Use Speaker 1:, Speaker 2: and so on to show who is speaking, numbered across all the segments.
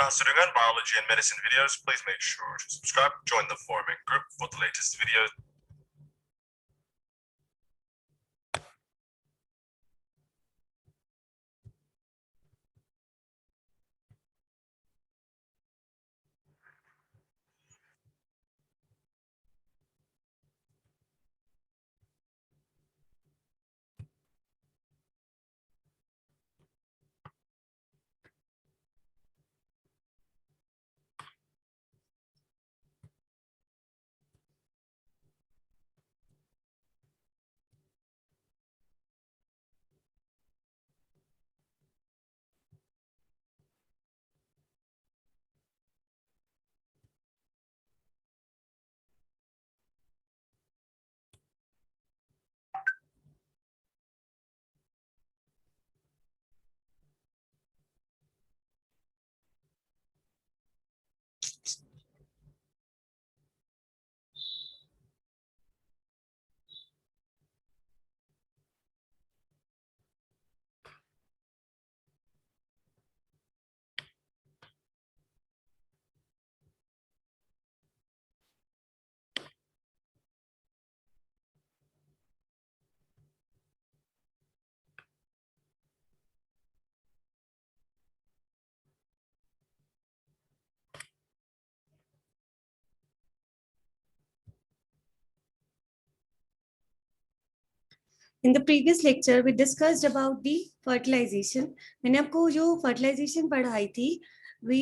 Speaker 1: not still doing biology and medicine videos, please make sure to subscribe, join the forum and group for the latest videos.
Speaker 2: In the previous lecture, we discussed about the fertilization. मैंने आपको जो fertilization पढ़ाई थी, we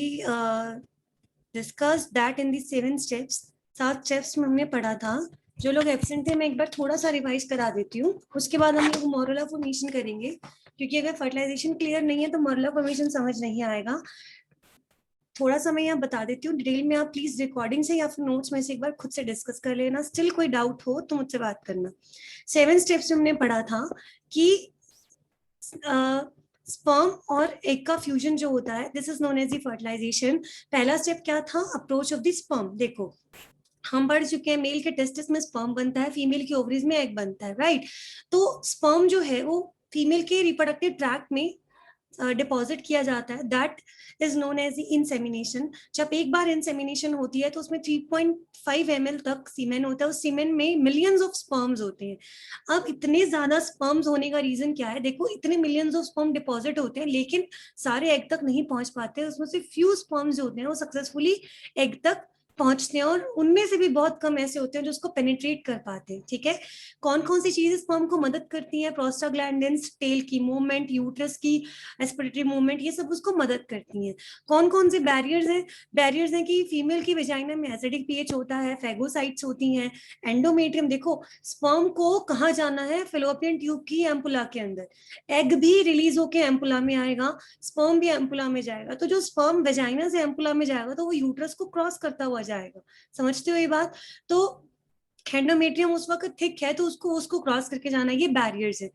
Speaker 2: discussed that in the 7 steps. 7 steps में हमने पढ़ा था. जो लोग एब्सेंट थे मैं एक बार थोड़ा सा रिवाइज करा देती हूँ. उसके बाद हम लोग मोरुला फॉर्मेशन करेंगे, क्योंकि अगर फर्टिलाइजेशन क्लियर नहीं है तो मोरुला फॉर्मेशन समझ नहीं आएगा. थोड़ा सा मैं यहाँ बता देती हूँ डिटेल में. आप प्लीज रिकॉर्डिंग से या फिर नोट्स में से एक बार खुद से डिस्कस कर लेना. स्टिल कोई डाउट हो तो मुझसे बात करना. 7 स्टेप्स हमने पढ़ा था कि स्पर्म और एग का फ्यूजन जो होता है, this is known as the fertilization. पहला स्टेप क्या था? Approach of the sperm. देखो हम पढ़ चुके हैं मेल के टेस्टिस में स्पर्म बनता है, फीमेल की ओवरीज में एग बनता है, राइट? तो स्पर्म जो है वो फीमेल के रिप्रोडक्टिव ट्रैक्ट में डिपॉजिट किया जाता है. That is known as insemination. जब एक बार इंसेमिनेशन होती है तो उसमें 3.5 ml तक सीमेन होता है. उस सीमेन में मिलियंस ऑफ स्पर्म्स होते हैं. अब इतने ज्यादा स्पर्म्स होने का रीजन क्या है? देखो इतने मिलियंस ऑफ स्पर्म डिपॉजिट होते हैं लेकिन सारे एग तक नहीं पहुंच पाते. उसमें से फ्यू स्पर्म्स होते हैं वो सक्सेसफुली एग तक पहुंचते हैं, और उनमें से भी बहुत कम ऐसे होते हैं जो उसको पेनिट्रेट कर पाते हैं. ठीक है, कौन कौन सी चीजें स्पर्म को मदद करती हैं? प्रोस्टाग्लैंडिन्स, टेल की मूवमेंट, यूट्रस की एस्पिरेटरी मूवमेंट, ये सब उसको मदद करती हैं. कौन कौन से बैरियर्स हैं? बैरियर्स हैं कि फीमेल की वेजाइना में एसिडिक पीएच होता है, फैगोसाइट्स होती हैं, एंडोमेट्रियम. देखो स्पर्म को कहाँ जाना है? फेलोपियन ट्यूब की एम्पुला के अंदर. एग भी रिलीज होके एम्पुला में आएगा, स्पर्म भी एम्पुला में जाएगा. तो जो स्पर्म वेजाइना से एम्पुला में जाएगा तो वो यूट्रस को क्रॉस करता हुआ जाएगा. समझते हो ये बात? तो एंडोमेट्रियम उस वक्त थिक है तो उसको क्रॉस करके जाना. ये बैरियर्स है.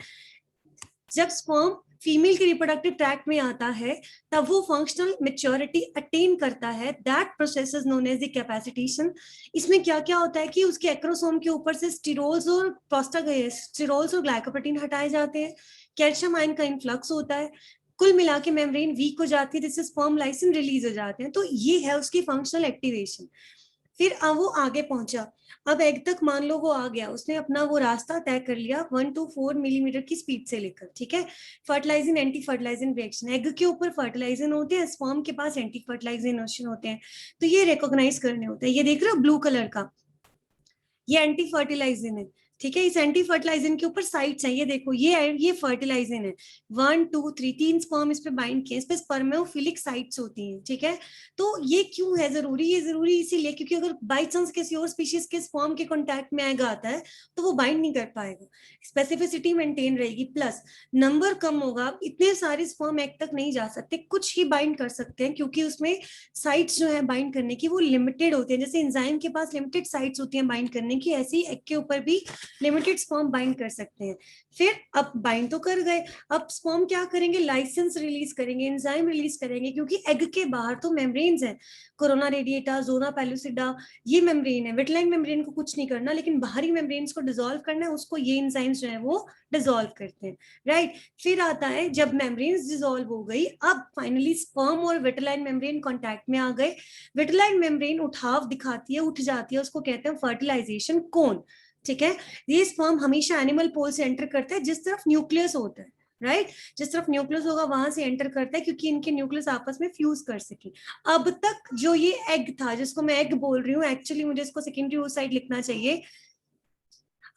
Speaker 2: जब स्पर्म फीमेल के रिप्रोडक्टिव ट्रैक्ट में आता है तब वो फंक्शनल मैच्योरिटी अटेन करता है. That process is known as the capacitation. इसमें क्या क्या होता है कि उसके एक्रोसोम के ऊपर से स्टिरोल्स और स्टिरोल्स और ग्लाइकोप्रोटीन हटाए जाते हैं. कैल्शियम आयन का इनफ्लक्स होता है. कुल मिला के मेम्ब्रेन वीक हो जाती है जिससे स्पर्म लाइसिन रिलीज हो जाते हैं. तो ये है उसकी फंक्शनल एक्टिवेशन. फिर अब वो आगे पहुंचा. अब एग तक मान लो वो आ गया, उसने अपना वो रास्ता तय कर लिया 1 to 4 मिलीमीटर की स्पीड से लेकर. ठीक है, fertilising anti fertilising reaction. Egg के ऊपर फर्टिलाइजिंग होते हैं, स्पर्म के पास एंटी फर्टिलाइजिंग होते हैं. तो ये रिकॉग्नाइज करने होते हैं. ये देख रहे हो ब्लू कलर का, ये एंटी फर्टिलाइजिंग है. ठीक है, इस एंटी फर्टिलाइजिंग के ऊपर साइट्स हैं. ये देखो ये फर्टिलाइजिंग है. 1 2 3 3 स्पर्म इस पे बाइंड किए. इस पे स्पर्मेओफिलिक साइट्स होती हैं. ठीक है, तो ये क्यों है जरूरी? ये जरूरी इसीलिए क्योंकि अगर बाई चांस किसी और स्पीशीज के स्पर्म के कॉन्टैक्ट में एग आता है तो वो बाइंड नहीं कर पाएगा. स्पेसिफिसिटी मेंटेन रहेगी, प्लस नंबर कम होगा. इतने सारे स्पर्म एग तक नहीं जा सकते, कुछ ही बाइंड कर सकते हैं क्योंकि उसमें साइट्स जो है बाइंड करने की वो लिमिटेड होती है. जैसे एंजाइम के पास लिमिटेड साइट्स होती हैं बाइंड करने की, ऐसे ही एग के ऊपर भी लिमिटेड स्पर्म बाइंड कर सकते हैं। फिर अब बाइंड तो कर गए, अब स्पर्म क्या करेंगे, लाइसेंस रिलीज करेंगे, एंजाइम रिलीज करेंगे, क्योंकि एग के बाहर तो मेम्ब्रेन्स है, कोरोना रेडिएटा, जोना पेलुसिडा, ये मेम्ब्रेन है। विटलाइन मेम्ब्रेन को कुछ नहीं करना, लेकिन बाहरी मेम्ब्रेन्स को डिसॉल्व करना है, उसको ये एंजाइम्स जो है वो डिसॉल्व करते हैं, राइट। फिर आता है जब मेम्ब्रेन्स डिसॉल्व हो गई, अब फाइनली स्पर्म और विटलाइन मेम्ब्रेन कॉन्टैक्ट में आ गए, विटलाइन मेम्ब्रेन उठाव दिखाती है, उठ जाती है, उसको कहते हैं फर्टिलाइजेशन कोन, ठीक है। ये स्पर्म हमेशा एनिमल पोल से एंटर करता है जिस तरफ न्यूक्लियस होता है, राइट, जिस तरफ न्यूक्लियस होगा वहां से एंटर करता है, क्योंकि इनके न्यूक्लियस आपस में फ्यूज कर सके। अब तक जो ये एग था, जिसको मैं एग बोल रही हूँ, एक्चुअली मुझे इसको सेकेंडरी oocyte लिखना चाहिए,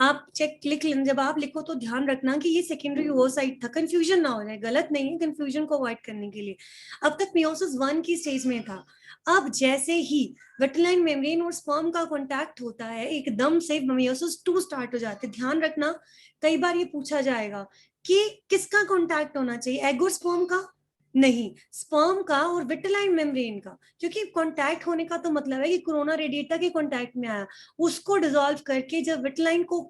Speaker 2: आप चेक लिख लें, जब आप लिखो तो ध्यान रखना कि ये सेकेंडरी oocyte था, कंफ्यूजन ना हो जाए, गलत नहीं है, कंफ्यूजन को अवॉइड करने के लिए। अब तक मियोसिस 1 की स्टेज में था। अब जैसे ही विटलाइन मेम्ब्रेन और स्पर्म का कांटेक्ट होता है, एकदम से मियोसिस 2 स्टार्ट हो जाते हैं। ध्यान रखना, कई बार ये पूछा जाएगा कि किसका कांटेक्ट होना चाहिए, एग और स्पर्म का? नहीं, स्पर्म का और विटलाइन मेम्ब्रेन का, क्योंकि कांटेक्ट होने का तो मतलब है कि कोरोना रेडिएटा के कांटेक्ट में आया, उसको डिसॉल्व करके जब विटलाइन को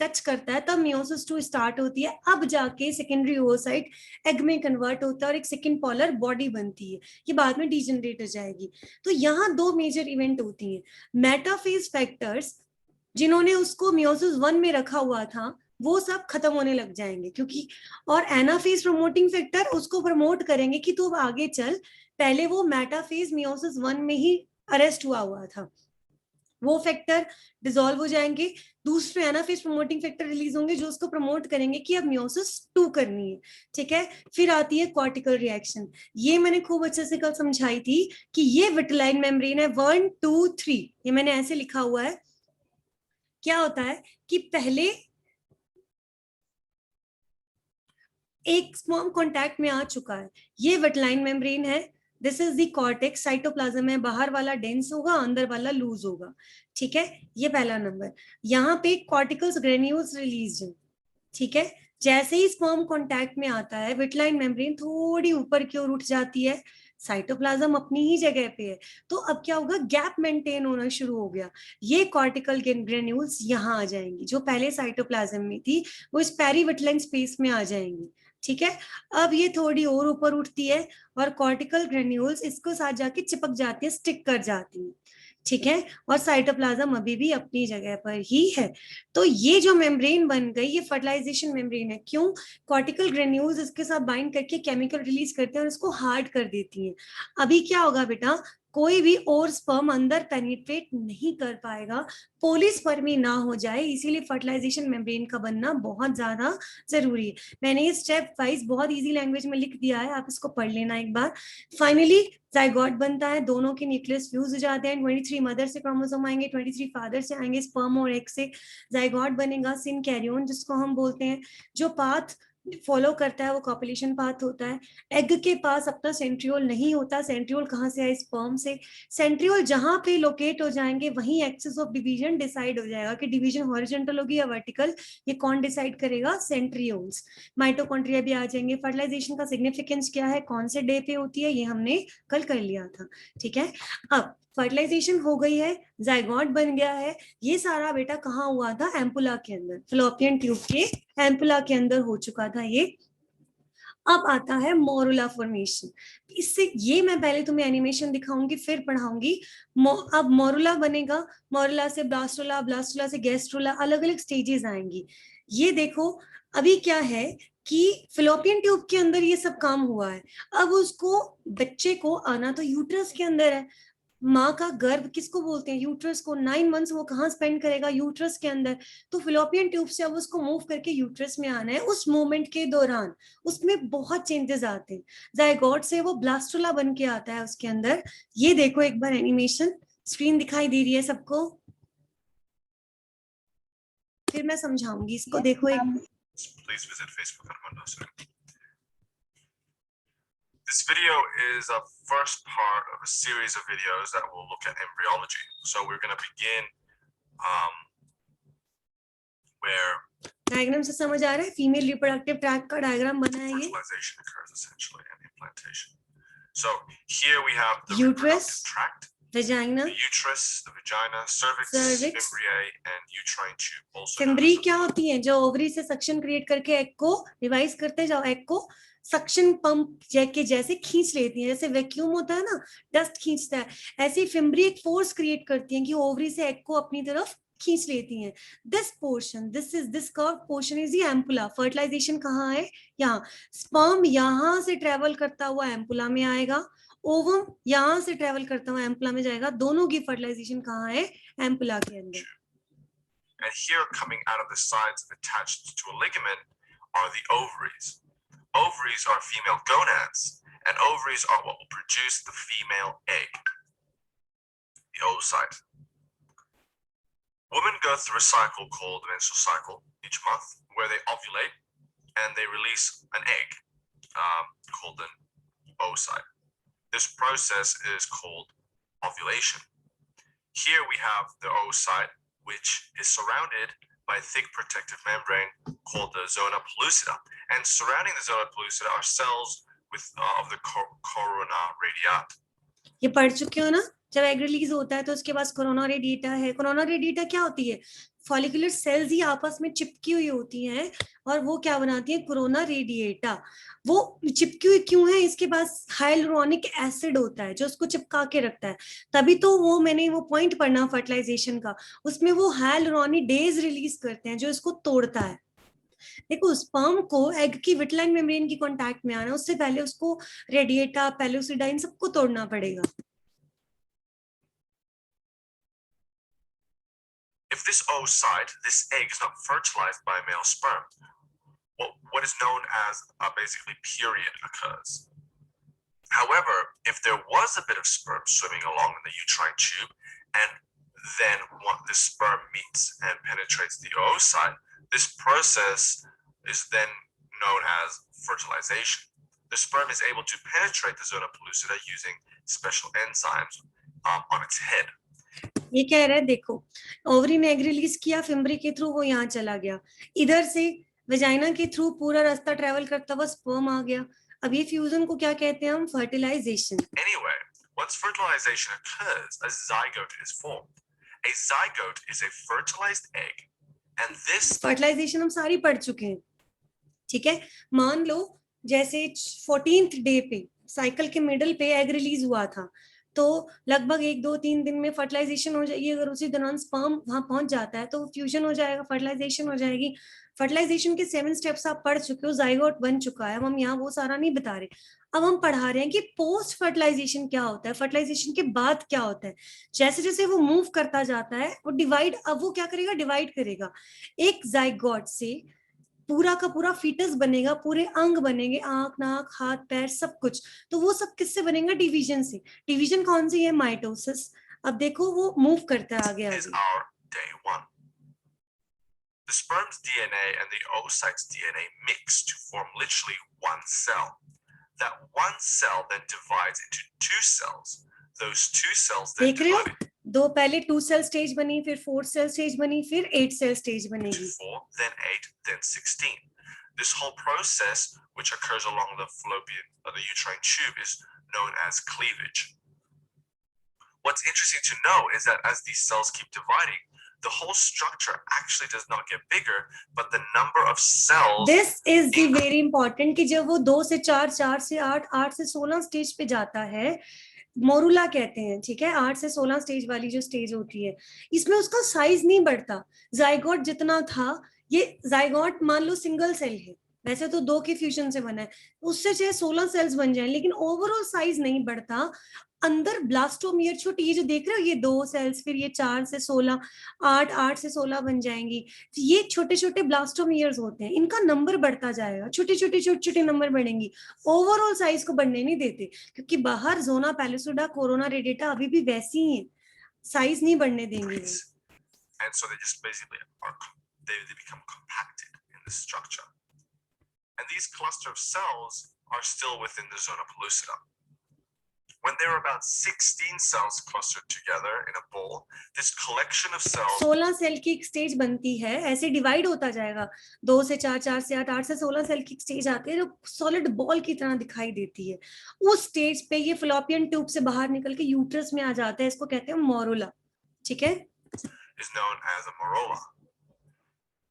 Speaker 2: टच करता है तब मियोसिस 2 स्टार्ट होती है। अब जाके सेकेंडरी oocyte एग में कन्वर्ट होता है और एक सेकेंड पोलर बॉडी बनती है, ये बाद में डीजनरेट हो जाएगी। तो यहाँ 2 मेजर इवेंट होती हैं। मेटाफेज फैक्टर्स जिन्होंने उसको मियोसिस 1 में रखा हुआ था वो सब खत्म होने लग जाएंगे, क्योंकि और एनाफेज प्रमोटिंग फैक्टर उसको प्रमोट करेंगे कि तू अब आगे चल, पहले वो मेटाफेज मियोसिस 1 में ही अरेस्ट हुआ था, वो फैक्टर डिसॉल्व हो जाएंगे, दूसरे एनाफेज प्रमोटिंग फैक्टर रिलीज होंगे जो उसको प्रमोट करेंगे कि अब मियोसिस 2 करनी है, ठीक है। फिर आती है कॉर्टिकल रिएक्शन, ये मैंने खूब अच्छे से कल समझाई थी कि ये विटलाइन मेम्ब्रेन है 1 2 3, ये मैंने ऐसे लिखा हुआ है। क्या होता है कि पहले एक स्पर्म कांटेक्ट में आ चुका है, ये विटलाइन मेम्ब्रेन है, this is the cortex, cytoplasm है, बाहर वाला डेंस होगा, अंदर वाला लूज होगा, ठीक है, ये पहला नंबर। यहाँ पे कॉर्टिकल्स ग्रेन्यूल्स रिलीज है, ठीक है। जैसे ही स्पर्म कांटेक्ट में आता है, विटलाइन मेम्ब्रेन थोड़ी ऊपर की ओर उठ जाती है, साइटोप्लाज्म अपनी ही जगह पे है, तो अब क्या होगा, गैप मेंटेन होना शुरू हो गया, ये कॉर्टिकल ग्रेन्यूल्स यहाँ आ जाएंगी, जो पहले साइटोप्लाज्म में थी वो इस पेरीविटलाइन स्पेस में आ जाएंगी, ठीक है। अब ये थोड़ी और ऊपर उठती है और कॉर्टिकल ग्रेन्यूल्स इसको साथ जाके चिपक जाती है, स्टिक कर जाती है, ठीक है, और साइटोप्लाज्म अभी भी अपनी जगह पर ही है। तो ये जो मेम्ब्रेन बन गई, ये फर्टिलाइजेशन मेम्ब्रेन है। क्यों? कॉर्टिकल ग्रेन्यूल्स इसके साथ बाइंड करके केमिकल रिलीज करते हैं और इसको हार्ड कर देती हैं। अभी क्या होगा बेटा, कोई भी और स्पर्म अंदर पेनिट्रेट नहीं कर पाएगा, पोलिस्पर्मी ना हो जाए, इसीलिए फर्टिलाइजेशन मेम्ब्रेन का बनना बहुत ज्यादा जरूरी है। मैंने ये स्टेप वाइज बहुत इजी लैंग्वेज में लिख दिया है, आप इसको पढ़ लेना एक बार। फाइनली जाइगोट बनता है, दोनों के न्यूक्लियस फ्यूज हो जाते हैं, 23 मदर से क्रोमोसोम आएंगे, 23 फादर से आएंगे, स्पर्म और एग से जाइगोट बनेगा, सिन कैरियन जिसको हम बोलते हैं। जो पाथ फॉलो करता है वो कॉपुलेशन पाथ होता है। एग के पास अपना सेंट्रियोल नहीं होता, सेंट्रियोल कहाँ से आए, स्पर्म से। सेंट्रियोल जहां पे लोकेट हो जाएंगे वहीं एक्सिस ऑफ डिवीजन डिसाइड हो जाएगा कि डिवीजन हॉरिजॉन्टल होगी या वर्टिकल, ये कौन डिसाइड करेगा, सेंट्रियोल्स। माइटोकॉन्ड्रिया भी आ जाएंगे। फर्टिलाइजेशन का सिग्निफिकेंस क्या है, कौन से डे पे होती है, ये हमने कल कर लिया था, ठीक है। अब फर्टिलाइजेशन हो गई है, जाइगोट बन गया है, ये सारा बेटा कहाँ हुआ था, एम्पुला के अंदर, फिलोपियन ट्यूब के एम्पुला के अंदर हो चुका था ये। अब आता है मोरुला फॉर्मेशन, इससे ये मैं पहले तुम्हें एनिमेशन दिखाऊंगी फिर पढ़ाऊंगी। अब मोरुला बनेगा, मोरुला से ब्लास्टुला, ब्लास्टुला से गैस्ट्रुला, अलग अलग स्टेजेस आएंगी। ये देखो अभी क्या है कि फिलोपियन ट्यूब के अंदर ये सब काम हुआ है, अब उसको बच्चे को आना तो यूट्रस के अंदर है, माँ का गर्भ किसको बोलते हैं, यूट्रस को। 9 मंथ्स वो कहाँ स्पेंड करेगा, यूट्रस के अंदर। तो फिलोपियन ट्यूब से अब उसको मूव करके यूट्रस में आना है, उस मोमेंट के दौरान उसमें बहुत चेंजेस आते हैं। जाइगोट से वो ब्लास्टुला बन के आता है उसके अंदर। ये देखो एक बार एनिमेशन, स्क्रीन दिखाई दे रही है सबको, फिर मैं समझाऊंगी इसको। देखो एक,
Speaker 1: Please visit Facebook and Armando soon. This video is a first part of a series of videos that will look at embryology. So we're going to begin where
Speaker 2: diagram से समझ आ रहा है, फीमेल रिप्रोडक्टिव ट्रैक्ट का diagram बना है ये।
Speaker 1: fertilization occurs essentially and implantation. So here we have the
Speaker 2: Uterus,
Speaker 1: reproductive tract.
Speaker 2: vagina,
Speaker 1: the uterus, the vagina, cervix,
Speaker 2: Cervix.
Speaker 1: fimbriae, and uterine tube, also known
Speaker 2: fimbriae
Speaker 1: as the
Speaker 2: क्या होती है? जो ovary से suction create करके egg को revise करते जाओ, egg को सक्शन पंप के जैसे खींच लेती है, जैसे वैक्यूम होता है ना, डस्ट खींचता है, ऐसे ही फिम्ब्री एक फोर्स क्रिएट करती है कि ओवरी से एग को अपनी तरफ खींच लेती हैं. This curve portion is the ampulla. Fertilization कहाँ है? यहाँ. स्पर्म यहाँ से ट्रेवल करता हुआ एम्पुला में आएगा, ओवम यहाँ से ट्रेवल करता हुआ एम्पुला में जाएगा. दोनों की फर्टिलाइजेशन कहाँ है? एम्पुला के अंदर.
Speaker 1: and here coming out of the sides attached to a ligament are the ovaries. Ovaries are female gonads, and ovaries are what will produce the female egg, the oocyte. Women go through a cycle called the menstrual cycle each month, where they ovulate and they release an egg called an oocyte. This process is called ovulation. Here we have the oocyte, which is surrounded by a thick protective membrane called the zona pellucida. And surrounding the zona pellucida are cells of the corona radiata.
Speaker 2: ये पढ़ चुके हो ना? जब egg release होता है तो उसके पास कोरोना रेडिएटा है. कोरोना रेडिएटा क्या होती है? फॉलिकुलर सेल्स ही आपस में चिपकी हुई होती हैं और वो क्या बनाती है? Corona radiata. वो चिपकी हुई क्यों है? इसके पास हाइलुरोनिक एसिड होता है जो उसको चिपका के रखता है. तभी तो वो मैंने वो पॉइंट पढ़ना फर्टिलाइजेशन का, उसमें वो हाइलुरोनिडेज रिलीज करते हैं जो इसको तोड़ता है. देखो, स्पर्म को एग की विटलाइन मेम्ब्रेन की कांटेक्ट में आना, उससे पहले उसको रेडिएटा, पेलुसिडा, इन सबको तोड़ना पड़ेगा.
Speaker 1: If this oocyte, this egg, is not fertilized by a male sperm, what is known as basically period occurs. However, if there was a bit of sperm swimming along in the uterine tube, and then the sperm meets and penetrates the oocyte, this process is then known as fertilization. The sperm is able to penetrate the zona pellucida using special enzymes on its head.
Speaker 2: ये कह रहे हैं, देखो, ovary ने egg release किया, fimbriae के through वो यहाँ चला गया, इधर से वेजाइना के थ्रू पूरा रास्ता ट्रेवल करता हुआ स्पर्म आ गया. अब ये फ्यूजन को क्या कहते हैं हम? Fertilisation.
Speaker 1: Anyway, once fertilization occurs, a zygote is formed. A zygote is a fertilized egg, and this
Speaker 2: fertilization हम सारी पढ़ चुके हैं, ठीक है. मान लो जैसे 14th डे पे साइकिल के मिडल पे एग रिलीज हुआ था, तो लगभग 1-2-3 दिन में फर्टिलाइजेशन हो जाएगी. अगर उसी दौरान स्पर्म वहां पहुंच जाता है तो फ्यूजन हो जाएगा, फर्टिलाइजेशन हो जाएगी. फर्टिलाइजेशन के 7 स्टेप्स आप पढ़ चुके हो, जाइगोट बन चुका है. हम यहाँ वो सारा नहीं बता रहे, अब हम पढ़ा रहे हैं कि पोस्ट फर्टिलाइजेशन क्या होता है, फर्टिलाइजेशन के बाद क्या होता है. जैसे जैसे वो मूव करता जाता है वो डिवाइड, अब वो क्या करेगा? डिवाइड करेगा. एक जाइगोट से पूरा का पूरा फीटस बनेगा, पूरे अंग बनेंगे, आंख, नाक, हाथ, पैर, सब कुछ. तो वो सब किससे बनेगा? डिवीजन से. डिवीजन कौन सी है? माइटोसिस. अब देखो वो मूव करता है आगे
Speaker 1: is
Speaker 2: आगे.
Speaker 1: our day one. The sperm's DNA and the oocyte's DNA mix to form literally one cell. That one cell then divides into two cells. Those two cells then
Speaker 2: देख रहे हो?
Speaker 1: divide
Speaker 2: दो पहले 2 cell stage बनी, फिर 4 cell stage बनी, फिर 8 cell stage
Speaker 1: into
Speaker 2: बनेगी.
Speaker 1: 4, then 8, then 16. This whole process, which occurs along the fallopian or the uterine tube, is known as cleavage. What's interesting to know is that as these cells keep dividing, the whole structure actually does not get bigger, but the number of cells.
Speaker 2: This is the very important कि जब वो 2 से 4, 4 से 8, 8 से 16 stage पे जाता है, morula कहते हैं, ठीक है. 8 से 16 स्टेज वाली जो स्टेज होती है, इसमें उसका साइज नहीं बढ़ता. जाइगोट जितना था, ये जाइगोट मान लो सिंगल सेल है, वैसे तो 2 के फ्यूजन से बना है, उससे चाहे 16 सेल्स बन जाए, लेकिन ओवरऑल साइज नहीं बढ़ता. अंदर ब्लास्टोमियर छोटी, ये जो देख रहे हो, ये 2 सेल्स, फिर ये 4 से 16, 8, 8 से 16 बन जाएंगी. ये छोटे छोटे ब्लास्टोमियर्स होते हैं, इनका नंबर बढ़ता जाएगा, छोटे छोटे नंबर बढ़ेंगी, ओवरऑल साइज को बढ़ने नहीं देते, क्योंकि बाहर जोना पेलुसिडा, कोरोना रेडिएटा अभी भी वैसी ही है, साइज नहीं बढ़ने देंगे.
Speaker 1: And so they just basically they become compacted in the structure. And these cluster of cells are still within the zona pellucida. when there are about 16 cells clustered together in a bowl, this collection of cells
Speaker 2: 16 cell की एक stage बनती है, ऐसे divide होता जाएगा, 2 से 4, 4 से 8, 8 से 16 सेल की स्टेज आती है जो सॉलिड बॉल की तरह दिखाई देती है। उस स्टेज पे ये फ्लोपियन ट्यूब से बाहर निकल के यूट्रस में आ जाता है, इसको कहते हैं मोरुला। ठीक है,
Speaker 1: is known as a morolla.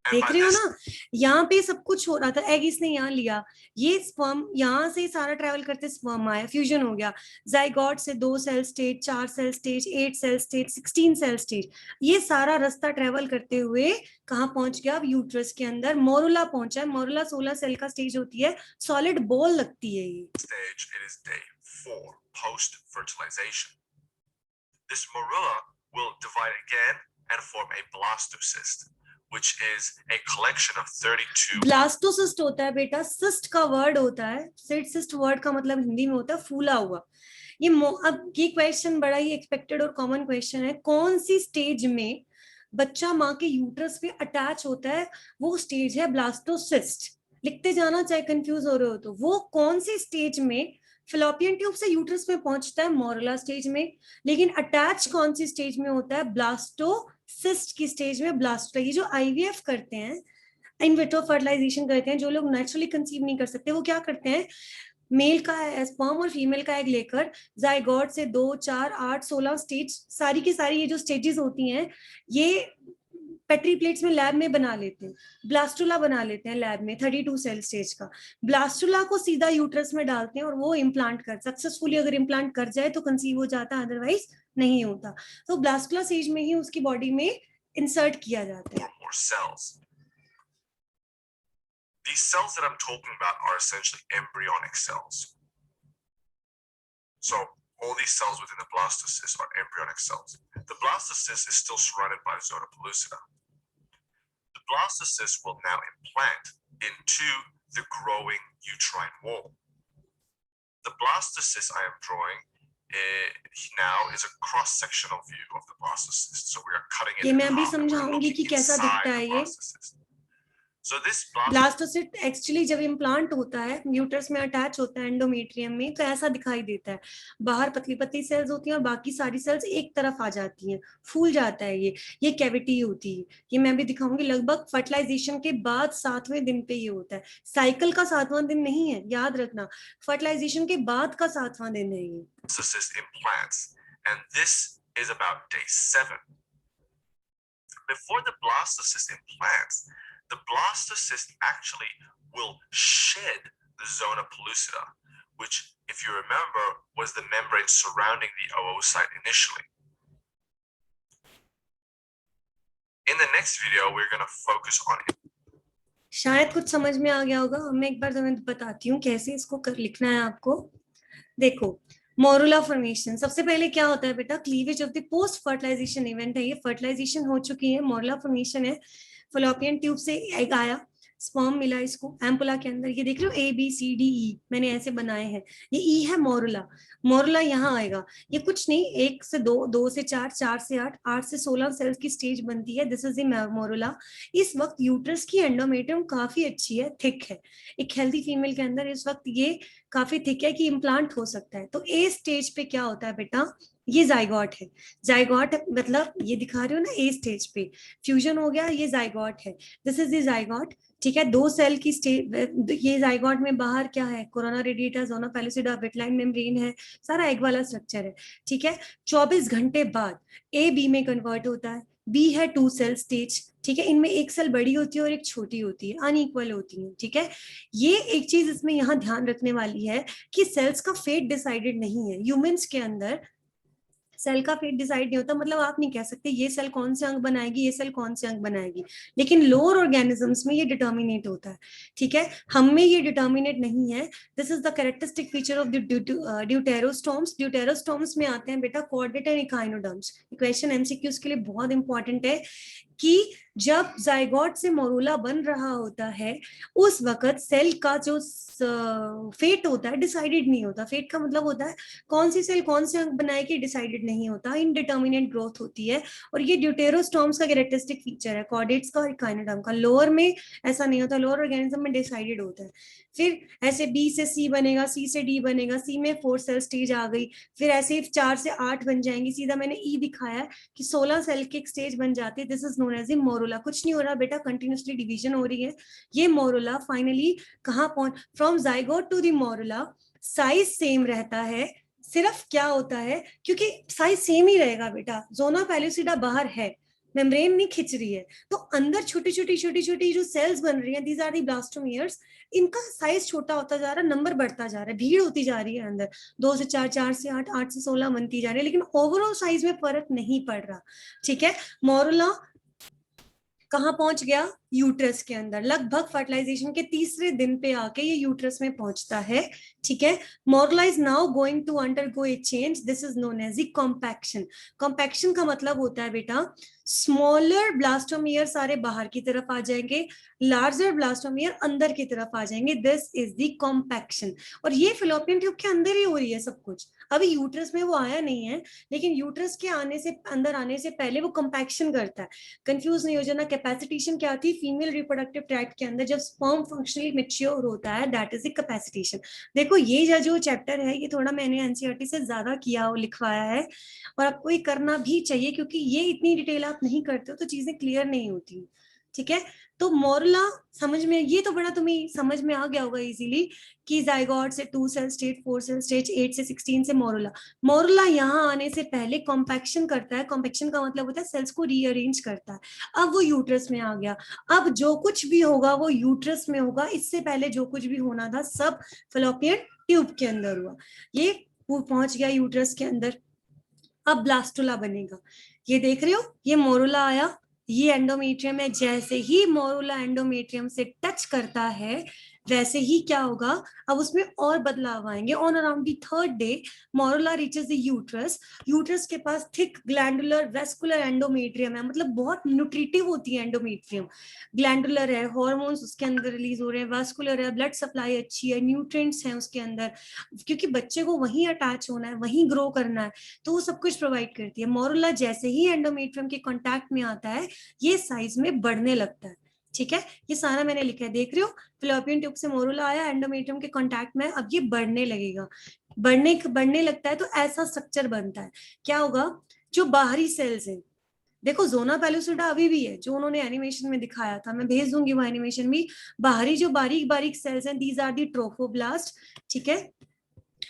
Speaker 1: And
Speaker 2: देख
Speaker 1: by
Speaker 2: रहे हो
Speaker 1: this,
Speaker 2: ना, यहाँ पे सब कुछ हो रहा था, एग इसने यहाँ लिया, ये स्पर्म यहाँ से सारा ट्रेवल करते स्पर्म आया, फ्यूजन हो गया, जाइगोट से 2 cell stage, 4 cell stage, 8 cell stage, 16 cell stage, ये सारा रास्ता ट्रेवल करते हुए कहाँ पहुंच गया? अब यूट्रस के अंदर मोरुला पहुंचा है। मोरुला 16 सेल का स्टेज होती है, सॉलिड बॉल लगती है ये।
Speaker 1: stage, it is day 4 post fertilization. This morolla will divide again and form a blastocyst, which is a collection of 32
Speaker 2: blastocyst होता है बेटा, सिस्ट का वर्ड होता है, सिस्ट वर्ड का मतलब हिंदी में होता है फूला हुआ। ये अब ये क्वेश्चन बड़ा ही एक्सपेक्टेड और कॉमन क्वेश्चन है, कौन सी स्टेज में बच्चा माँ के यूट्रस पे अटैच होता है? वो स्टेज है ब्लास्टोसिस्ट। लिखते जाना चाहे कंफ्यूज हो रहे हो तो। वो कौन सी स्टेज में फिलोपियन ट्यूब से यूट्रस में पहुंचता है? मोरुला स्टेज में। लेकिन अटैच कौन सी स्टेज में होता है? ब्लास्टोसिस्ट की स्टेज में। ब्लास्टो, ये जो आईवीएफ करते हैं, इन विट्रो फर्टिलाइजेशन करते हैं, जो लोग नेचुरली कंसीव नहीं कर सकते, वो क्या करते हैं? मेल का स्पर्म और फीमेल का एग लेकर जाइगोट से 2, 4, 8, 16 स्टेज, सारी की सारी ये जो स्टेजेस होती हैं, ये पेट्री प्लेट्स में लैब में बना लेते हैं, ब्लास्टुला बना लेते हैं लैब में 32 सेल स्टेज का। ब्लास्टुला को सीधा यूट्रस में डालते हैं और वो इम्प्लांट कर, सक्सेसफुली अगर इम्प्लांट कर जाए तो कंसीव हो जाता है, अदरवाइज नहीं होता। तो ब्लास्टुला स्टेज में ही उसकी बॉडी में इंसर्ट किया जाता है।
Speaker 1: or cells. These cells that I'm talking about are essentially embryonic cells. So all these cells within the blastocyst are embryonic cells. The blastocyst is still surrounded by zona pellucida. The blastocyst will now implant into the growing uterine wall. The blastocyst I am drawing now is a cross-sectional view of the blastocyst. So we are cutting it
Speaker 2: ये
Speaker 1: in
Speaker 2: मैं भी
Speaker 1: half and we're
Speaker 2: समझाऊंगी कि
Speaker 1: looking
Speaker 2: कैसा
Speaker 1: inside
Speaker 2: दिखता है
Speaker 1: the
Speaker 2: ये।
Speaker 1: blastocyst. So this
Speaker 2: blastocyst actually जब implant होता है, यूट्रस में अटैच होता है एंडोमेट्रियम में, तो ऐसा दिखाई देता है। बाहर पतली पतली सेल्स होती हैं और बाकी सारी सेल्स एक तरफ आ जाती हैं, फूल जाता है ये कैविटी होती है। ये मैं भी दिखाऊंगी। लगभग फर्टिलाइजेशन के बाद 7वें दिन पे ये होता है। साइकिल का 7वां दिन नहीं है, याद रखना, फर्टिलाइजेशन के बाद का 7वां दिन है ये।
Speaker 1: blastocyst implants, and this is about day 7. Before the blastocyst implants, the blastocyst actually will shed the zona pellucida, which, if you remember, was the membrane surrounding the oocyte initially. In the next video, we're going to focus on it.
Speaker 2: शायद कुछ समझ में आ गया होगा। मैं एक बार तुम्हें बताती हूँ कैसे इसको लिखना है आपको। देखो, मोरुला फॉर्मेशन, सबसे पहले क्या होता है बेटा? Cleavage of the post fertilization event है। ये फर्टिलाइजेशन हो चुकी है, मोरुला फॉर्मेशन है। फिलोपियन ट्यूब से एग आया, स्पर्म मिला इसको एम्पुला के अंदर। ये देख रहे हो ABCDE मैंने ऐसे बनाए हैं, ये E है मोरुला। मोरुला यहाँ आएगा, ये कुछ नहीं, 1 से 2, 2 से 4, 4 से 8, 8 से 16 सेल्स की स्टेज बनती है। This is the morula. इस वक्त यूट्रस की एंडोमेट्रियम काफी अच्छी है, थिक है। एक हेल्दी फीमेल के अंदर इस वक्त ये काफी थिक है कि इम्प्लांट हो सकता है। तो ए स्टेज पे क्या होता है बेटा? ये जाइगोट है। जाइगोट मतलब ये दिखा रहे हो ना, ए स्टेज पे फ्यूजन हो गया, ये जाइगोट है। दिस इज द जाइगोट, ठीक है। 2 सेल की स्टेज, ये जाइगोट में बाहर क्या है? Corona radiata, zona pellucida, vitelline membrane है, सारा एग वाला स्ट्रक्चर है, ठीक है। 24 घंटे बाद ए बी में कन्वर्ट होता है। बी है 2 सेल स्टेज, ठीक है। इनमें एक सेल बड़ी होती है और एक छोटी होती है, अनइक्वल होती है, ठीक है। ये एक चीज इसमें यहाँ ध्यान रखने वाली है कि सेल्स का फेट डिसाइडेड नहीं है। ह्यूमंस के अंदर सेल का फेट डिसाइड नहीं होता, मतलब आप नहीं कह सकते ये सेल कौन से अंग बनाएगी, ये सेल कौन से अंग बनाएगी, लेकिन लोअर ऑर्गेनिजम्स में ये डिटर्मिनेट होता है, ठीक है। हम में ये डिटर्मिनेट नहीं है। This is the characteristic feature of deuterostomes. Deuterostomes में आते हैं बेटा coordinate and echinoderms. Question MCQs के लिए बहुत इंपॉर्टेंट है। कि जब जाइगोट से मोरूला बन रहा होता है उस वक्त सेल का जो फेट होता है डिसाइडेड नहीं होता। फेट का मतलब होता है कौन सी सेल कौन से अंग बनाएगी, डिसाइडेड नहीं होता, इनडिटर्मिनेट ग्रोथ होती है। और ये ड्यूटेरोस्टोम्स का कैरेक्टरिस्टिक फीचर है, कॉर्डेट्स का और काइनोडर्म का। लोअर में ऐसा नहीं होता, लोअर ऑर्गेनिज्म में डिसाइडेड होता है। फिर ऐसे बी से सी बनेगा, सी से डी बनेगा, सी में 4 सेल स्टेज आ गई, फिर ऐसे 4 से 8 बन जाएंगी। सीधा मैंने ई दिखाया है कि 16 सेल की एक स्टेज बन जाती है। This is known as a morula. कुछ नहीं हो रहा बेटा, कंटिन्यूसली डिवीजन हो रही है। ये मोरूला फाइनली कहाँ पहुंच, from zygote to the morula size same रहता है। सिर्फ क्या होता है, क्योंकि साइज सेम ही रहेगा बेटा, जोना पेलुसिडा बाहर है, मेम्ब्रेन नहीं खिंच रही है, तो अंदर छोटी छोटी जो सेल्स बन रही हैं, दीज आर दी ब्लास्टोमियर्स। इनका साइज छोटा होता जा रहा है, नंबर बढ़ता जा रहा है, भीड़ होती जा रही है अंदर, 2 से 4, 4 से 8, 8 से 16 बनती जा रही है, लेकिन ओवरऑल साइज में फर्क नहीं पड़ रहा। ठीक है, मोरूला कहाँ पहुंच गया, यूट्रस के अंदर। लगभग फर्टिलाइजेशन के तीसरे दिन पे आके ये यूट्रस में पहुंचता है। ठीक है, morula is now going to undergo a change, this is known as the compaction. Compaction का मतलब होता है बेटा स्मॉलर ब्लास्टोमियर सारे बाहर की तरफ आ जाएंगे, लार्जर ब्लास्टोमियर अंदर की तरफ आ जाएंगे, दिस इज द कॉम्पैक्शन। और ये फिलोपियन ट्यूब के अंदर ही हो रही है सब कुछ, अभी यूट्रस में वो आया नहीं है, लेकिन यूट्रस के आने से अंदर आने से पहले वो कॉम्पैक्शन करता है। कंफ्यूज नहीं हो जाना, कैपेसिटेशन क्या थी, फीमेल रिप्रोडक्टिव ट्रैक्ट के अंदर जब स्पर्म फंक्शनली मैच्योर होता है, दैट इज द कैपेसिटेशन। देखो ये जो चैप्टर है ये थोड़ा मैंने एनसीईआरटी से ज्यादा किया और लिखवाया है, और आपको ये करना भी चाहिए, क्योंकि ये इतनी डिटेल आप नहीं करते हो तो चीजें क्लियर नहीं होती। ठीक है, तो मोरूला समझ में, ये तो बड़ा तुम्हें समझ में आ गया होगा इजीली कि जाइगोट से 2 सेल स्टेज, 4 सेल स्टेज, 8 से 16 से मोरूला। मोरूला यहाँ आने से पहले कॉम्पैक्शन करता है। कॉम्पैक्शन का मतलब होता है सेल्स को रीअरेंज करता है। अब वो यूट्रस में आ गया, अब जो कुछ भी होगा वो यूट्रस में होगा, इससे पहले जो कुछ भी होना था सब फलोपियन ट्यूब के अंदर हुआ। ये पहुंच गया यूट्रस के अंदर, अब ब्लास्टुला बनेगा। ये देख रहे हो, ये मोरूला आया, ये एंडोमेट्रियम है। जैसे ही मोरूला एंडोमेट्रियम से टच करता है वैसे ही क्या होगा, अब उसमें और बदलाव आएंगे। On around the 3rd day morula reaches the uterus. Uterus के पास थिक ग्लैंडुलर वेस्कुलर एंडोमेट्रियम है, मतलब बहुत न्यूट्रिटिव होती है एंडोमेट्रियम। ग्लैंडुलर है, हॉर्मोन्स उसके अंदर रिलीज हो रहे हैं, वास्कुलर है, ब्लड सप्लाई अच्छी है, न्यूट्रिएंट्स हैं उसके अंदर, क्योंकि बच्चे को वहीं अटैच होना है, वहीं ग्रो करना है, तो वो सब कुछ प्रोवाइड करती है। मोरूला जैसे ही एंडोमेट्रियम के कांटेक्ट में आता है ये साइज में बढ़ने लगता है। ठीक है, ये सारा मैंने लिखा है, देख रहे हो, फिलोपियन ट्यूब से मोरूला आया, एंडोमेट्रियम के कांटेक्ट में, अब ये बढ़ने लगेगा। बढ़ने लगता है तो ऐसा स्ट्रक्चर बनता है। क्या होगा, जो बाहरी सेल्स हैं, देखो जोना पेलुसिडा अभी भी है, जो उन्होंने एनिमेशन में दिखाया था, मैं भेज दूंगी वो एनिमेशन भी। बाहरी जो बारीक बारीक सेल्स हैं, दीज आर दी ट्रोफोब्लास्ट। ठीक है,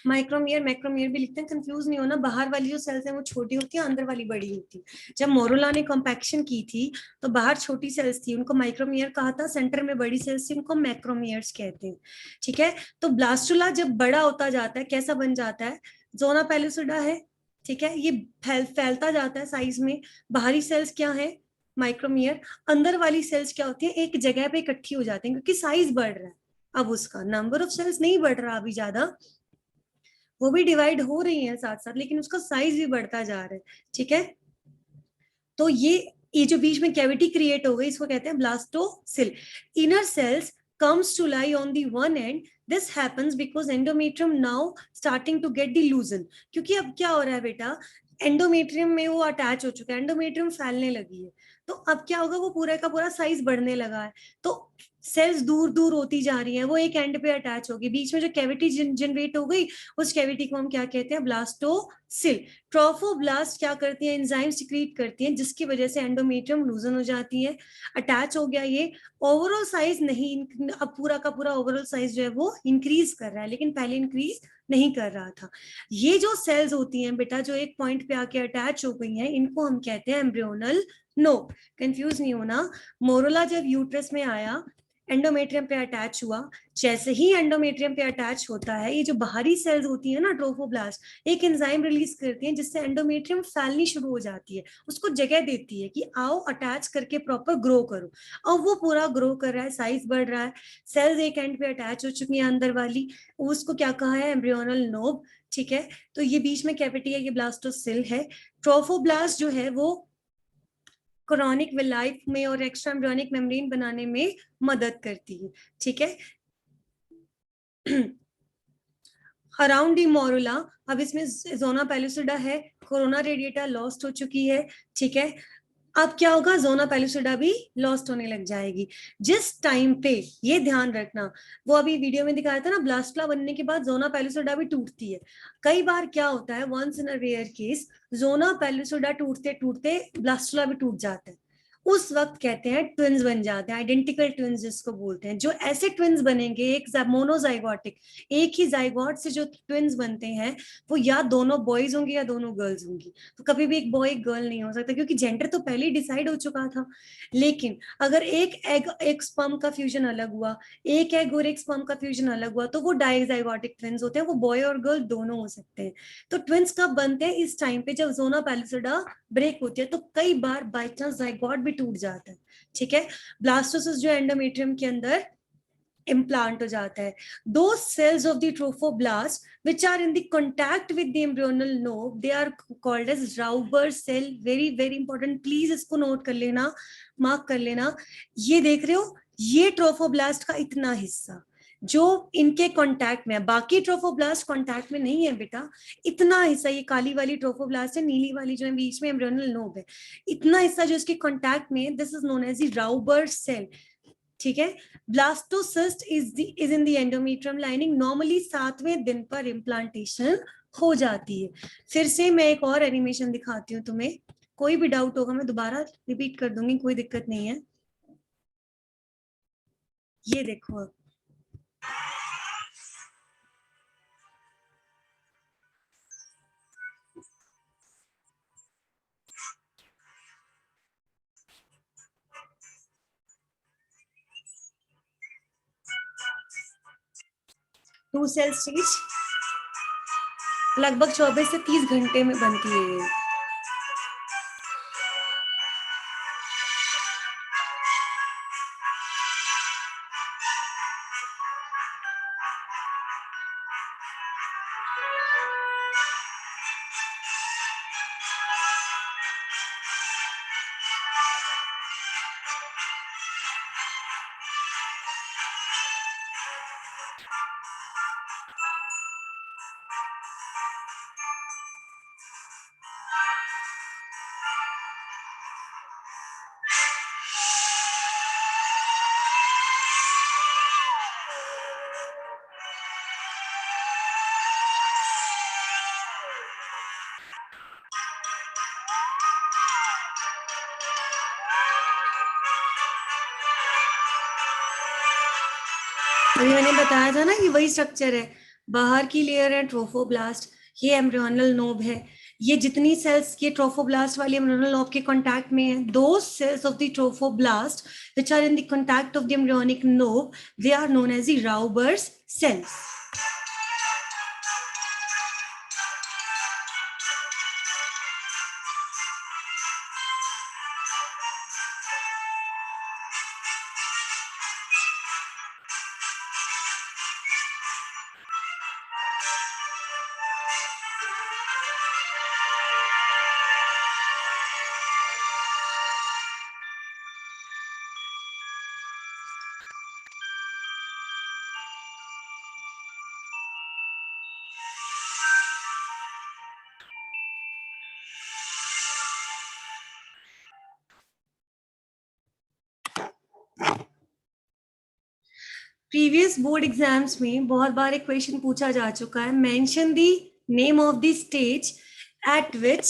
Speaker 2: माइक्रोमियर मैक्रोमियर भी लिखते हैं, कंफ्यूज नहीं होना। बाहर वाली जो सेल्स हैं वो छोटी होती है, अंदर वाली बड़ी होती है। जब मोरूला ने कॉम्पैक्शन की थी तो बाहर छोटी सेल्स थी, उनको माइक्रोमियर कहा था, सेंटर में बड़ी सेल्स थी, उनको मैक्रोमियर्स कहते हैं। ठीक है, तो ब्लास्टुला जब बड़ा होता जाता है कैसा बन जाता है, जोना पेलुसिडा है। ठीक है, ये फैलता जाता है साइज में। बाहरी सेल्स क्या है, माइक्रोमियर। अंदर वाली सेल्स क्या होती है, एक जगह पे इकट्ठी हो जाती है, क्योंकि साइज बढ़ रहा है। अब उसका नंबर ऑफ सेल्स नहीं बढ़ रहा अभी ज्यादा, वो भी डिवाइड हो रही है साथ साथ, लेकिन उसका साइज भी बढ़ता जा रहा है। ठीक है, तो ये जो बीच में कैविटी क्रिएट हो गई इसको कहते हैं blastocoel. Inner cells comes to lie on the one end. This happens because endometrium now starting to get the loosen. क्योंकि अब क्या हो रहा है बेटा, एंडोमेट्रियम में वो अटैच हो चुका है, एंडोमेट्रियम फैलने लगी है, तो अब क्या होगा, वो पूरा का पूरा साइज बढ़ने लगा है, तो सेल्स दूर दूर होती जा रही हैं, वो एक एंड पे अटैच होगी। बीच में जो कैविटी जनरेट हो गई उस कैविटी को हम क्या कहते हैं, ब्लास्टोसिल। ट्रोफोब्लास्ट क्या करती है, एंजाइम सिक्रीट करती हैं, जिसकी वजह से एंडोमेट्रियम लूजन हो जाती है, अटैच हो गया ये। ओवरऑल साइज नहीं, अब पूरा का पूरा ओवरऑल साइज जो है वो इंक्रीज कर रहा है, लेकिन पहले इंक्रीज नहीं कर रहा था। ये जो सेल्स होती हैं बेटा जो एक पॉइंट पे आके अटैच हो गई हैं, इनको हम कहते हैं एम्ब्रियोनल नोब। कंफ्यूज नहीं होना, मोरूला जब यूट्रस में आया एंडोमेट्रियम पे अटैच हुआ, जैसे ही एंडोमेट्रियम पे अटैच होता है, ये जो बाहरी सेल्स होती है ना ट्रोफोब्लास्ट, एक एंजाइम रिलीज करती हैं जिससे एंडोमेट्रियम फैलनी शुरू हो जाती है, उसको जगह देती है कि आओ अटैच करके प्रॉपर ग्रो करो। अब वो पूरा ग्रो कर रहा है, साइज बढ़ रहा है, सेल्स एक एंड पे अटैच हो चुकी है अंदर वाली, उसको क्या कहा है, एम्ब्रियोनल नोब। ठीक है, तो ये बीच में कैविटी है, ये ब्लास्टोसिल है। ट्रोफोब्लास्ट जो है वो कोरोनिक विलाइफ में और एक्स्ट्रा एम्ब्रियोनिक मेम्ब्रेन बनाने में मदद करती है, ठीक है। अराउंड दी मोरुला, अब इसमें जोना पेलुसिडा है, कोरोना रेडिएटा लॉस्ट हो चुकी है, ठीक है। अब क्या होगा, जोना पेलुसिडा भी लॉस्ट होने लग जाएगी। जिस टाइम पे, ये ध्यान रखना, वो अभी वीडियो में दिखाया था ना, ब्लास्टुला बनने के बाद जोना पेलुसिडा भी टूटती है। कई बार क्या होता है, once in a rare case, zona pellucida टूटते टूटते ब्लास्टुला भी टूट जाता है। उस वक्त कहते हैं ट्विन्स बन जाते हैं, आइडेंटिकल ट्विन्स जिसको बोलते हैं। जो ऐसे ट्विन्स बनेंगे, एक मोनोजाइगोटिक, एक ही जाइगोट से जो ट्विन्स बनते हैं, वो या दोनों बॉयज होंगे या दोनों गर्ल्स होंगी। तो कभी भी एक बॉय एक गर्ल नहीं हो सकता, क्योंकि जेंडर तो पहले ही डिसाइड हो चुका था। लेकिन अगर एक एग एक स्पर्म का फ्यूजन अलग हुआ, एक एग और एक स्पर्म का फ्यूजन अलग हुआ, तो वो डाइजाइगोटिक ट्विन्स होते हैं, वो बॉय और गर्ल दोनों हो सकते हैं। तो ट्विन्स कब बनते हैं, इस टाइम पे जब जोना पेलिसिडा ब्रेक होती है। तो कई बार बाई चांस जाइगोट भी टूट जाता है, ठीक है। ब्लास्टोसिस जो एंडोमेट्रियम के अंदर implant हो जाता है, those cells of the trophoblast which are in the contact with the embryonal knob, they are called as Rauber cell. very very important, please इसको नोट कर लेना, मार्क कर लेना। ये देख रहे हो, ये ट्रोफोब्लास्ट का इतना हिस्सा जो इनके कांटेक्ट में है, बाकी ट्रोफोब्लास्ट कांटेक्ट में नहीं है बेटा। इतना हिस्सा, ये काली वाली ट्रोफोब्लास्ट है, नीली वाली जो है बीच में एम्ब्रियोनल नोब है, इतना हिस्सा जो इसके कांटेक्ट में, this is known as the Rauber cell, ठीक है। Blastocyst is in the endometrium lining. Normally 7वें दिन पर इम्प्लांटेशन हो जाती है। फिर से मैं एक और एनिमेशन दिखाती हूँ तुम्हें, कोई भी डाउट होगा मैं दोबारा रिपीट कर दूंगी, कोई दिक्कत नहीं है। ये देखो अब, टू सेल स्टेज लगभग 24 से 30 घंटे में बनती है ये। अभी मैंने बताया था ना, ये वही स्ट्रक्चर है, बाहर की लेयर है ट्रोफोब्लास्ट, ये एम्ब्रियोनल नोब है। ये जितनी सेल्स ये ट्रोफोब्लास्ट वाली एम्ब्रियोनल नोब के कांटेक्ट में है, दो cells of the trophoblast which are in the contact of the embryonic knob, they are known as the Rauber's cells. Previous board exams में बहुत बार एक क्वेश्चन पूछा जा चुका है, mention the name of the stage at which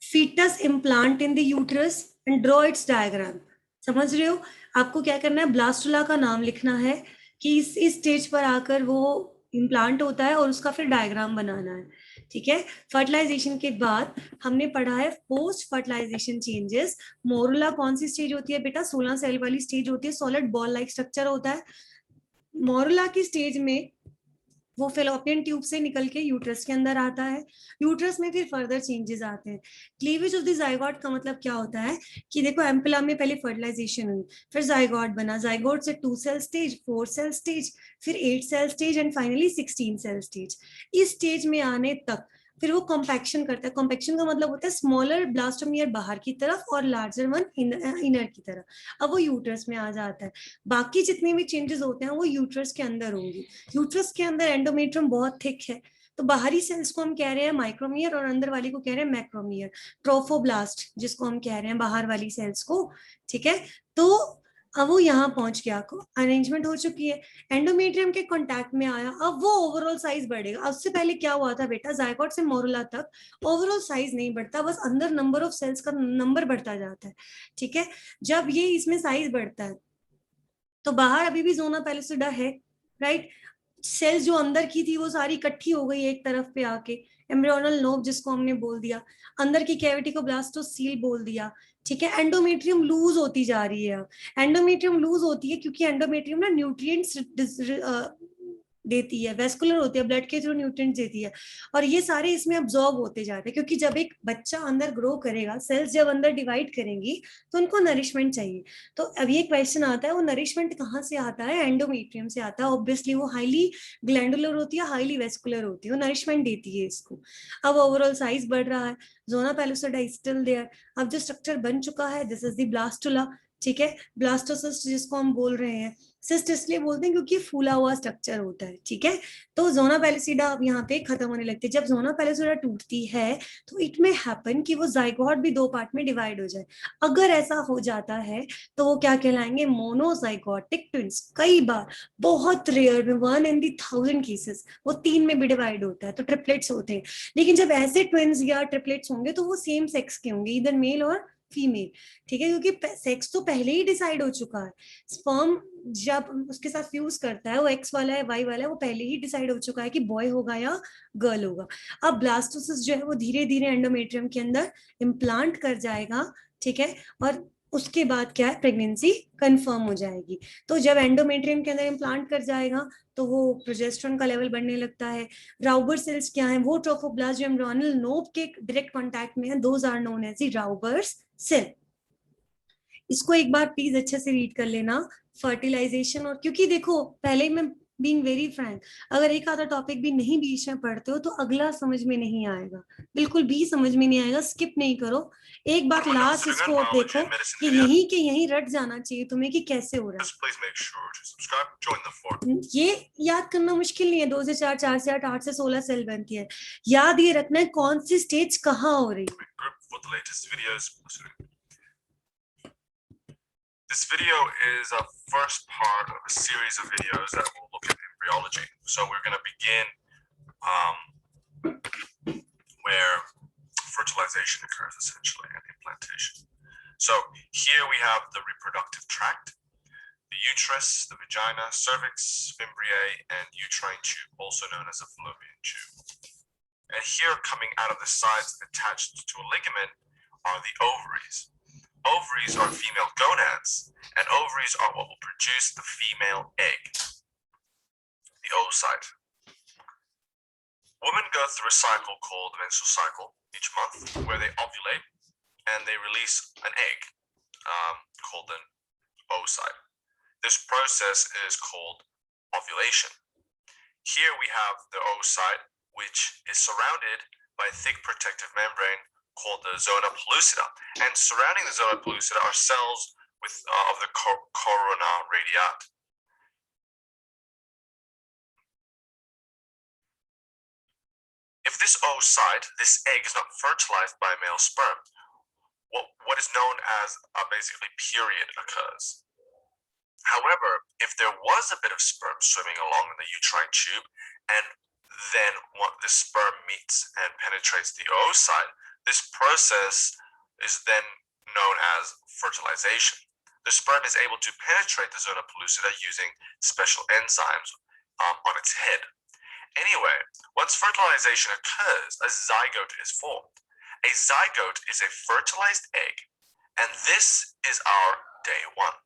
Speaker 2: fetus implant in the uterus and draw its diagram। समझ रहे हो, आपको क्या करना है, ब्लास्टुला का नाम लिखना है कि इस स्टेज पर आकर वो इम्प्लांट होता है और उसका फिर डायग्राम बनाना है, ठीक है। फर्टिलाइजेशन के बाद हमने पढ़ा है पोस्ट फर्टिलाइजेशन चेंजेस। मोरुला कौन सी स्टेज होती है बेटा, 16 सेल वाली स्टेज होती है, सॉलिड बॉल लाइक स्ट्रक्चर होता है। मोरुला की स्टेज में वो फेलोपियन ट्यूब से निकल के यूट्रस के अंदर आता है, यूट्रस में फिर फर्दर चेंजेस आते हैं। क्लीवेज ऑफ द जाइगोट का मतलब क्या होता है कि देखो, एम्पुला में पहले फर्टिलाइजेशन हुई, फिर जाइगोट बना, जाइगोट से 2 सेल स्टेज, 4 सेल स्टेज, फिर 8 cell stage and finally 16 cell stage. इस स्टेज में आने तक फिर वो कॉम्पैक्शन करता है। कॉम्पैक्शन का मतलब होता है स्मॉलर ब्लास्टोमियर बाहर की तरफ और लार्जर वन इनर की तरफ। अब वो यूट्रस में आ जाता है। बाकी जितने भी चेंजेस होते हैं वो यूट्रस के अंदर होंगी। यूट्रस के अंदर एंडोमेट्रियम बहुत थिक है, तो बाहरी सेल्स को हम कह रहे हैं माइक्रोमियर और अंदर वाली को कह रहे हैं मैक्रोमियर। ट्रोफोब्लास्ट जिसको हम कह रहे हैं बाहर वाली सेल्स को, ठीक है। तो अब वो यहाँ पहुंच गया, अरेंजमेंट हो चुकी है, एंडोमेट्रियम के कांटेक्ट में आया। अब वो ओवरऑल साइज बढ़ेगा। उससे पहले क्या हुआ था बेटा, जायगोट से मोरुला तक ओवरऑल साइज नहीं बढ़ता, बस अंदर नंबर ऑफ सेल्स का नंबर बढ़ता जाता है, ठीक है। जब ये इसमें साइज बढ़ता है तो बाहर अभी भी जोना पैलिसिडा है, राइट। सेल्स जो अंदर की थी वो सारी इकट्ठी हो गई एक तरफ पे आके, एम्ब्रियोनल नोब जिसको हमने बोल दिया, अंदर की कैविटी को ब्लास्टोसील बोल दिया, ठीक है। एंडोमेट्रियम लूज होती जा रही है। एंडोमेट्रियम लूज होती है क्योंकि एंडोमेट्रियम ना न्यूट्रिएंट्स देती है, वेस्कुलर होती है, ब्लड के थ्रू न्यूट्रिएंट्स देती है, और ये सारे इसमें अब्सॉर्ब होते जाते हैं। क्योंकि जब एक बच्चा अंदर ग्रो करेगा, सेल्स जब अंदर डिवाइड करेंगी तो उनको नरिशमेंट चाहिए। तो अब ये क्वेश्चन आता है वो नरिशमेंट कहाँ से आता है, एंडोमेट्रियम से आता है। ऑब्वियसली वो हाईली ग्लैंडुलर होती है, हाईली वेस्कुलर होती है, वो नरिशमेंट देती है इसको। अब ओवरऑल साइज बढ़ रहा है, जोना पैलिसोडा इज स्टिल देयर। अब जो स्ट्रक्चर बन चुका है, दिस इज द ब्लास्टुला, ठीक है। ब्लास्टोसिस्ट जिसको हम बोल रहे हैं, सिस्ट इसलिए बोलते हैं क्योंकि फूला हुआ स्ट्रक्चर होता है, ठीक है। तो जोना पैलिसिडा अब यहाँ पे खत्म होने लगती है। जब जोना पैलिसिडा टूटती है तो इट में हैपन कि वो जाइगोट भी दो पार्ट में डिवाइड हो जाए। अगर ऐसा हो जाता है तो वो क्या कहलाएंगे, मोनोजाइगोटिक ट्विंस। कई बार, बहुत रेयर में 1 in 1000 केसेस वो 3 में भी डिवाइड होता है, तो ट्रिपलेट्स होते हैं। लेकिन जब ऐसे ट्विंस या ट्रिपलेट्स होंगे तो वो सेम सेक्स के होंगे, इधर मेल और फीमेल, ठीक है। क्योंकि सेक्स तो पहले ही डिसाइड हो चुका है। स्पर्म जब उसके साथ फ्यूज करता है, वो एक्स वाला है वाई वाला है, वो पहले ही डिसाइड हो चुका है कि बॉय होगा या गर्ल होगा। अब ब्लास्टोसिस जो है वो धीरे धीरे एंडोमेट्रियम के अंदर इम्प्लांट कर जाएगा, ठीक है। और उसके बाद क्या है, प्रेगनेंसी कंफर्म हो जाएगी। तो जब एंडोमेट्रियम के अंदर इम्प्लांट कर जाएगा तो वो प्रोजेस्टेरोन का लेवल बढ़ने लगता है। राउबर सेल्स क्या है, वो ट्रोफोब्लास्ट जो एम्ब्रियोनल नोब के डायरेक्ट कांटेक्ट में है, those are known as the Rauber's cell. इसको एक बार प्लीज अच्छे से रीड कर लेना, फर्टिलाइजेशन। और क्योंकि देखो पहले ही मैं बीइंग वेरी फ्रैंक, अगर एक आधा टॉपिक भी नहीं बीच में पढ़ते हो तो अगला समझ में नहीं आएगा, बिल्कुल भी समझ में नहीं आएगा। स्किप नहीं करो, एक बार लास्ट इसको देखो कि यहीं के यहीं रट जाना चाहिए तुम्हें कि कैसे हो रहा है। ये याद करना मुश्किल नहीं है, 2 से 4, 4 से 8, 8 से 16 सेल बनती है। याद ये रखना है कौन सी स्टेज कहाँ हो रही है।
Speaker 1: This video is a first part of a series of videos that will look at embryology. So we're going to begin where fertilization occurs, essentially, and implantation. So here we have the reproductive tract, the uterus, the vagina, cervix, fimbriae, and uterine tube, also known as a fallopian tube. And here, coming out of the sides attached to a ligament, are the ovaries. Ovaries are female gonads, and ovaries are what will produce the female egg, the oocyte. Women go through a cycle called the menstrual cycle each month, where they ovulate and they release an egg called an oocyte. This process is called ovulation. Here we have the oocyte, which is surrounded by a thick protective membrane called the zona pellucida, and surrounding the zona pellucida are cells of the corona radiata. If this oocyte, this egg, is not fertilized by male sperm, what is known as basically period occurs. However, if there was a bit of sperm swimming along in the uterine tube, and then the sperm meets and penetrates the oocyte, this process is then known as fertilization. The sperm is able to penetrate the zona pellucida using special enzymes on its head. Anyway, once fertilization occurs, a zygote is formed. A zygote is a fertilized egg, and this is our day one.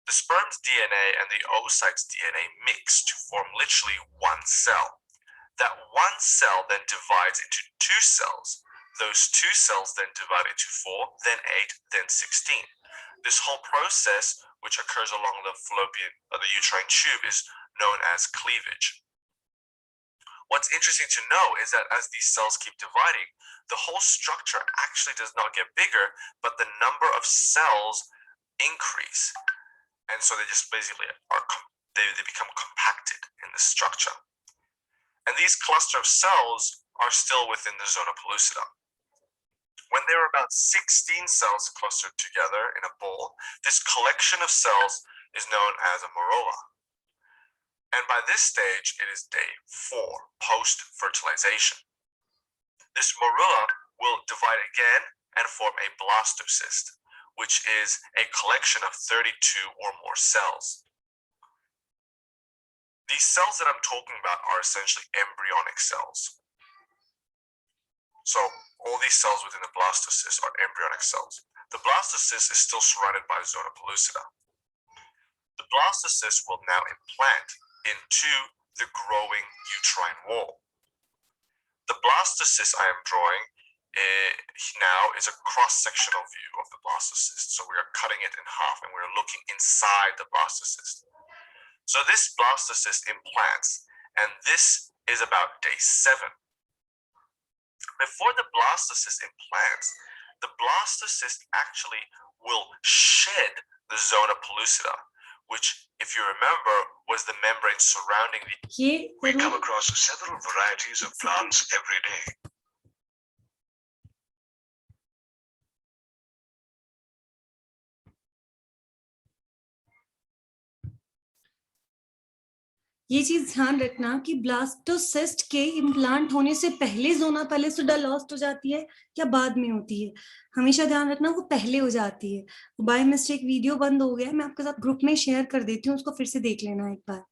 Speaker 1: The sperm's DNA and the oocyte's DNA mix to form literally one cell. That one cell then divides into 2 cells. Those 2 cells then divide into 4, then 8, then 16. This whole process, which occurs along the fallopian, the uterine tube, is known as cleavage. What's interesting to know is that as these cells keep dividing, the whole structure actually does not get bigger, but the number of cells increase. And so they just basically they become compacted in the structure. And these cluster of cells are still within the zona pellucida. When there are about 16 cells clustered together in a bowl, this collection of cells is known as a morula. And by this stage, it is day 4, post-fertilization. This morula will divide again and form a blastocyst, which is a collection of 32 or more cells. These cells that I'm talking about are essentially embryonic cells. So all these cells within the blastocyst are embryonic cells. The blastocyst is still surrounded by zona pellucida. The blastocyst will now implant into the growing uterine wall. The blastocyst I am drawing now is a cross-sectional view of the blastocyst. So we are cutting it in half and we're looking inside the blastocyst. So this blastocyst implants, and this is about day 7. Before the blastocyst implants, the blastocyst actually will shed the zona pellucida, which, if you remember, was the membrane surrounding the...
Speaker 3: We come across several varieties of plants every day.
Speaker 2: ये चीज ध्यान रखना कि blastocyst के implant होने से पहले जोना pellucida lost हो जाती है या बाद में होती है. हमेशा ध्यान रखना वो पहले हो जाती है. बाय मिस्टेक वीडियो बंद हो गया, मैं आपके साथ ग्रुप में शेयर कर देती हूँ, उसको फिर से देख लेना एक बार.